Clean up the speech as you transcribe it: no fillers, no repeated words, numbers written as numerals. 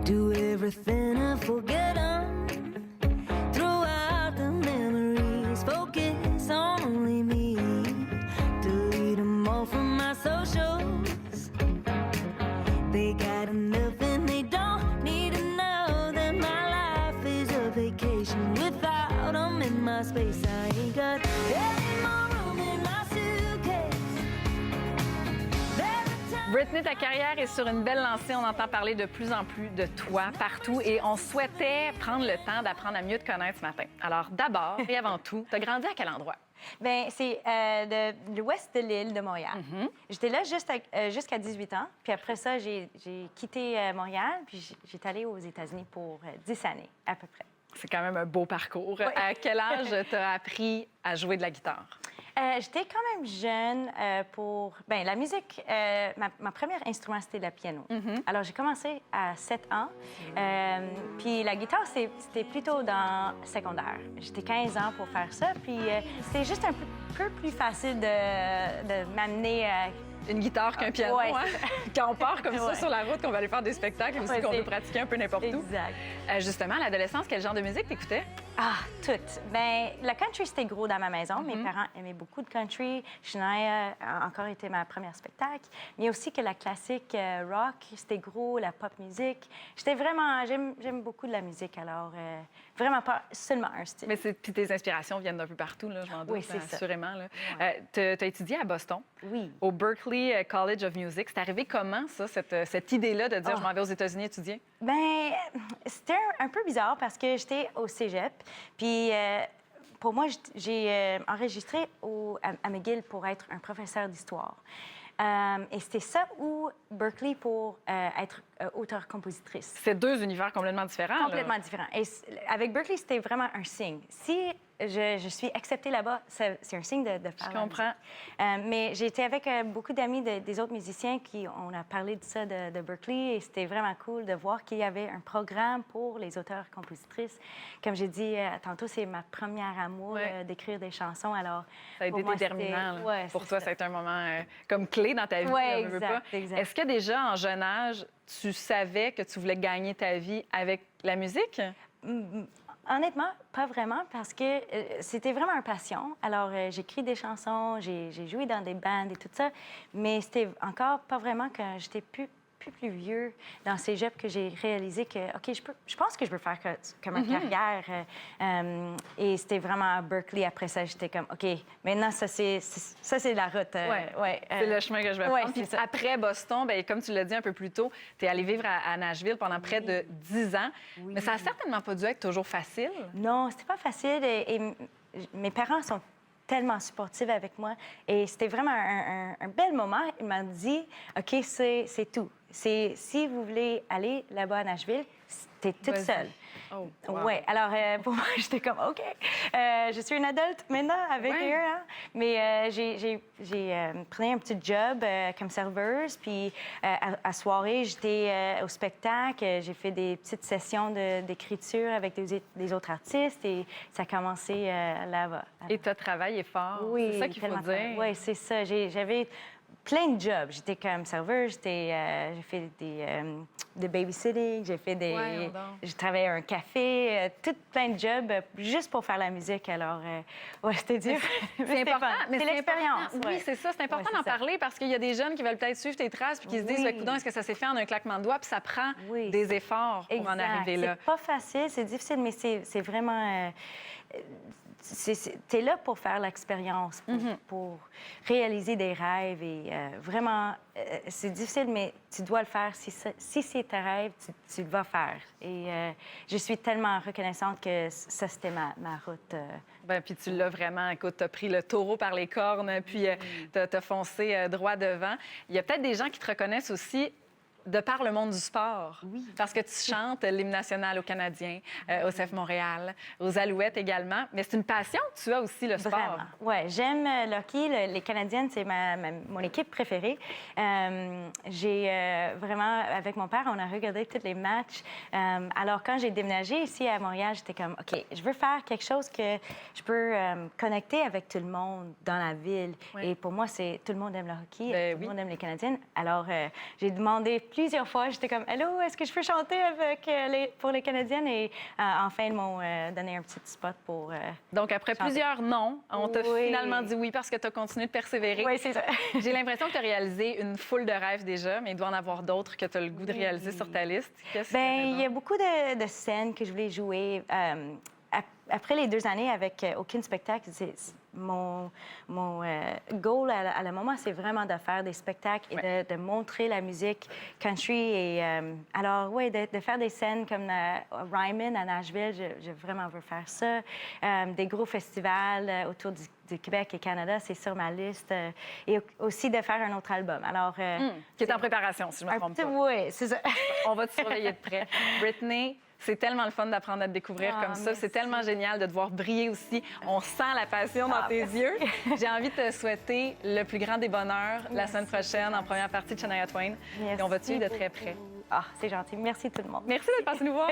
Do everything I forget on. Throw out the memories, focus on only me. Delete them all from my socials. They got enough and they don't need to know that my life is a vacation. Without them in my space, I ain't got any more room in my suitcase. Britney, ta carrière est sur une belle lancée. On entend parler de plus en plus de toi partout et on souhaitait prendre le temps d'apprendre à mieux te connaître ce matin. Alors d'abord et avant tout, tu as grandi à quel endroit? Bien, c'est de l'ouest de l'île de Montréal. J'étais là jusqu'à 18 ans. Puis après ça, j'ai quitté Montréal, puis j'étais allée aux États-Unis pour 10 années, à peu près. C'est quand même un beau parcours. Oui. À quel âge tu as appris à jouer de la guitare? J'étais quand même jeune pour... Bien, la musique, ma première instrument, c'était le piano. Alors, j'ai commencé à 7 ans. Puis la guitare, c'était plutôt dans secondaire. J'étais 15 ans pour faire ça. Puis c'était juste un peu plus facile de m'amener à... Une guitare qu'un piano, Ouais, hein? Quand on part comme ça sur la route, qu'on va aller faire des spectacles, aussi qu'on veut pratiquer un peu n'importe où. Exact. Justement, à l'adolescence, quel genre de musique t'écoutais? Ah, toutes. Bien, le country, c'était gros dans ma maison. Mes parents aimaient beaucoup de country. Shania a encore été ma première spectacle. Mais aussi que la classique rock, c'était gros, la pop musique. J'étais vraiment... J'aime beaucoup de la musique, alors vraiment pas seulement un style. Mais puis tes inspirations viennent d'un peu partout, là, je m'en doute, Oui, c'est ça. assurément. Tu as étudié à Boston, Oui. au Berklee College of Music. C'est arrivé comment, ça, cette idée-là de dire Oh. je m'en vais aux États-Unis étudier? Bien, c'était un peu bizarre parce que j'étais au cégep. Puis pour moi, j'ai enregistré à McGill pour être un professeur d'histoire. Et c'était ça ou Berklee pour être auteure-compositrice. C'est deux univers complètement différents. Complètement différent. Et avec Berklee, c'était vraiment un signe. Si je suis acceptée là-bas, c'est un signe de faire. Je comprends. Mais j'ai été avec beaucoup d'amis des autres musiciens qui on a parlé de ça de Berklee et c'était vraiment cool de voir qu'il y avait un programme pour les auteurs-compositrices. Comme j'ai dit tantôt, c'est ma première amour d'écrire des chansons. Alors, ça a été déterminant. Ouais, pour toi, ça a été un moment comme clé dans ta vie. Oui, exact. Est-ce que déjà, en jeune âge, tu savais que tu voulais gagner ta vie avec la musique? Honnêtement, pas vraiment, parce que c'était vraiment une passion. Alors, j'écris des chansons, j'ai joué dans des bandes et tout ça, mais c'était encore pas vraiment quand j'étais plus vieux dans le cégep que j'ai réalisé que, OK, je pense que je peux faire comme une carrière. Et c'était vraiment à Berklee. Après ça, j'étais comme, OK, maintenant, ça, c'est la route. C'est le chemin que je vais prendre. Puis après Boston, bien, comme tu l'as dit un peu plus tôt, tu es allé vivre à Nashville pendant près de 10 ans. Mais ça n'a certainement pas dû être toujours facile. Non, c'était pas facile. Et mes parents sont tellement supportive avec moi. Et c'était vraiment un bel moment. Il m'a dit, OK, c'est tout. Si vous voulez aller là-bas à Nashville, t'es toute seule. Oh, wow. Oui, alors pour moi, j'étais comme, OK, je suis une adulte maintenant avec eux. Hein? Mais j'ai pris un petit job comme serveuse, puis à soirée, j'étais au spectacle, j'ai fait des petites sessions d'écriture avec des autres artistes et ça a commencé là-bas. Et tu as travaillé fort, oui, c'est ça qu'il faut dire. Oui, c'est ça. J'avais plein de jobs. J'étais comme serveuse, j'ai fait des babysitting, j'ai travaillé à un café, tout plein de jobs juste pour faire la musique. Alors, c'était dur. C'est important, mais c'est l'expérience. Oui, c'est ça. C'est important d'en parler parce qu'il y a des jeunes qui veulent peut-être suivre tes traces puis qui se disent, coudonc, est-ce que ça s'est fait en un claquement de doigts? Puis ça prend des efforts pour en arriver là. C'est pas facile, c'est difficile, mais c'est vraiment... t'es là pour faire l'expérience, pour réaliser des rêves et vraiment, c'est difficile, mais tu dois le faire. Si c'est tes rêves, tu le vas faire. Et je suis tellement reconnaissante que ça, c'était ma route. Bien, puis tu l'as vraiment. Écoute, tu as pris le taureau par les cornes, puis tu as foncé droit devant. Il y a peut-être des gens qui te reconnaissent aussi de par le monde du sport. Oui. Parce que tu chantes l'hymne national aux Canadiens, au CF Montréal, aux Alouettes également. Mais c'est une passion que tu as aussi, le sport. Vraiment. Oui, j'aime le hockey. Les Canadiennes, c'est mon équipe préférée. J'ai vraiment, avec mon père, on a regardé tous les matchs. Alors, quand j'ai déménagé ici à Montréal, j'étais comme, OK, je veux faire quelque chose que je peux connecter avec tout le monde dans la ville. Oui. Et pour moi, tout le monde aime le hockey, tout le monde aime les Canadiennes. Alors, j'ai demandé plusieurs fois, j'étais comme, allô, est-ce que je peux chanter avec pour les Canadiennes? Et enfin, ils m'ont donné un petit spot pour. Donc, après chanter. plusieurs non, on t'a Oui. finalement dit oui parce que tu as continué de persévérer. Oui, c'est ça. J'ai l'impression que tu as réalisé une foule de rêves déjà, mais il doit en avoir d'autres que tu as le goût de réaliser sur ta liste. Qu'est-ce Ben, que il y a beaucoup de scènes que je voulais jouer. Après les 2 années avec aucun spectacle, mon goal à le moment, c'est vraiment de faire des spectacles et de montrer la musique country. Et alors, oui, de faire des scènes comme Ryman à Nashville, je vraiment veux faire ça. Des gros festivals autour du Québec et Canada, c'est sur ma liste. Et aussi de faire un autre album. Alors, qui est en préparation, si je ne me trompe pas. Oui, c'est ça. On va te surveiller de près. Brittany, c'est tellement le fun d'apprendre à te découvrir comme ça. Merci. C'est tellement génial de te voir briller aussi. On sent la passion dans tes yeux. J'ai envie de te souhaiter le plus grand des bonheurs la semaine prochaine en première partie de Shania Twain. Et on va te suivre de très près. Ah, c'est gentil. Merci tout le monde. Merci d'être passé nous voir.